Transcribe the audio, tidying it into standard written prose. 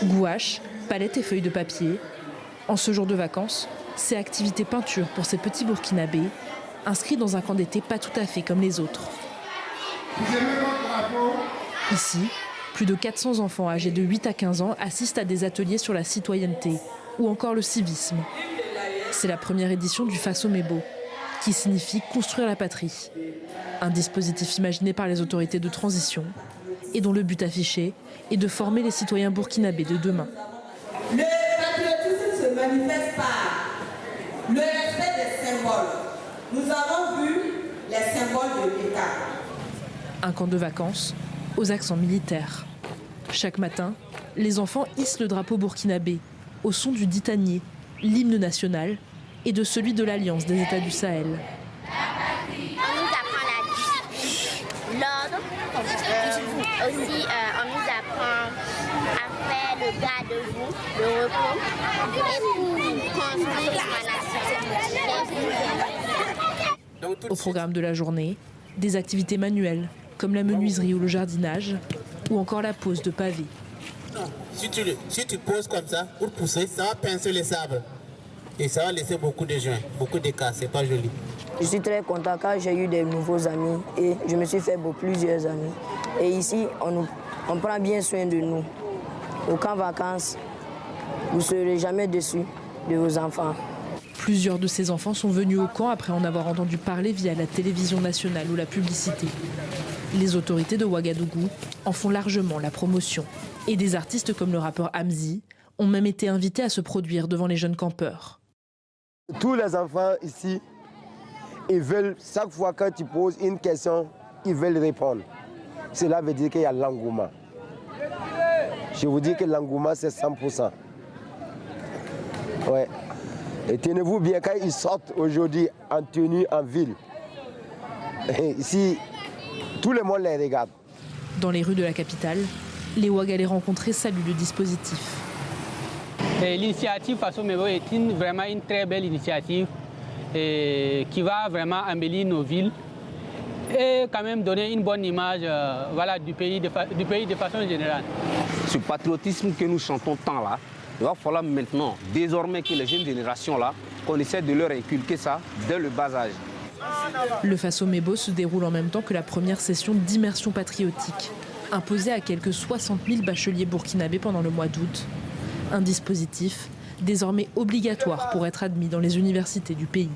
Gouache, palettes et feuilles de papier. En ce jour de vacances, c'est activité peinture pour ces petits Burkinabés, inscrits dans un camp d'été pas tout à fait comme les autres. Ici, plus de 400 enfants âgés de 8 à 15 ans assistent à des ateliers sur la citoyenneté ou encore le civisme. C'est la première édition du Faso Mebo, qui signifie construire la patrie. Un dispositif imaginé par les autorités de transition et dont le but affiché est de former les citoyens burkinabés de demain. Le patriotisme se manifeste par le respect des symboles. Nous avons vu les symboles de l'État. Un camp de vacances aux accents militaires. Chaque matin, les enfants hissent le drapeau burkinabé au son du ditanier, l'hymne national et de celui de l'Alliance des États du Sahel. On nous apprend la discipline, l'ordre, aussi on nous apprend à faire le garde-vous, le repos, et pour construire la nation. Au programme de la journée, des activités manuelles comme la menuiserie ou le jardinage, ou encore la pose de pavés. Si tu poses comme ça, pour pousser, ça va pincer les sables. Et ça va laisser beaucoup de joints, beaucoup d'écarts, c'est pas joli. Je suis très content car j'ai eu des nouveaux amis et je me suis fait plusieurs amis. Et ici, on prend bien soin de nous. Au camp vacances, vous ne serez jamais déçus de vos enfants. Plusieurs de ces enfants sont venus au camp après en avoir entendu parler via la télévision nationale ou la publicité. Les autorités de Ouagadougou en font largement la promotion. Et des artistes comme le rappeur Hamzi ont même été invités à se produire devant les jeunes campeurs. Tous les enfants ici, ils veulent, chaque fois que tu poses une question, ils veulent répondre. Cela veut dire qu'il y a l'engouement. Je vous dis que l'engouement, c'est 100%. Ouais. Et tenez-vous bien, quand ils sortent aujourd'hui en tenue en ville, et ici, tout le monde les regarde. Dans les rues de la capitale, les Ouagalais rencontrés saluent le dispositif. L'initiative Faso Mebo est vraiment une très belle initiative qui va vraiment embellir nos villes et quand même donner une bonne image du pays de façon générale. Ce patriotisme que nous chantons tant là, il va falloir maintenant, désormais que les jeunes générations là, qu'on essaie de leur inculquer ça dès le bas âge. Le Faso Mebo se déroule en même temps que la première session d'immersion patriotique, imposée à quelques 60 000 bacheliers burkinabés pendant le mois d'août. Un dispositif désormais obligatoire pour être admis dans les universités du pays.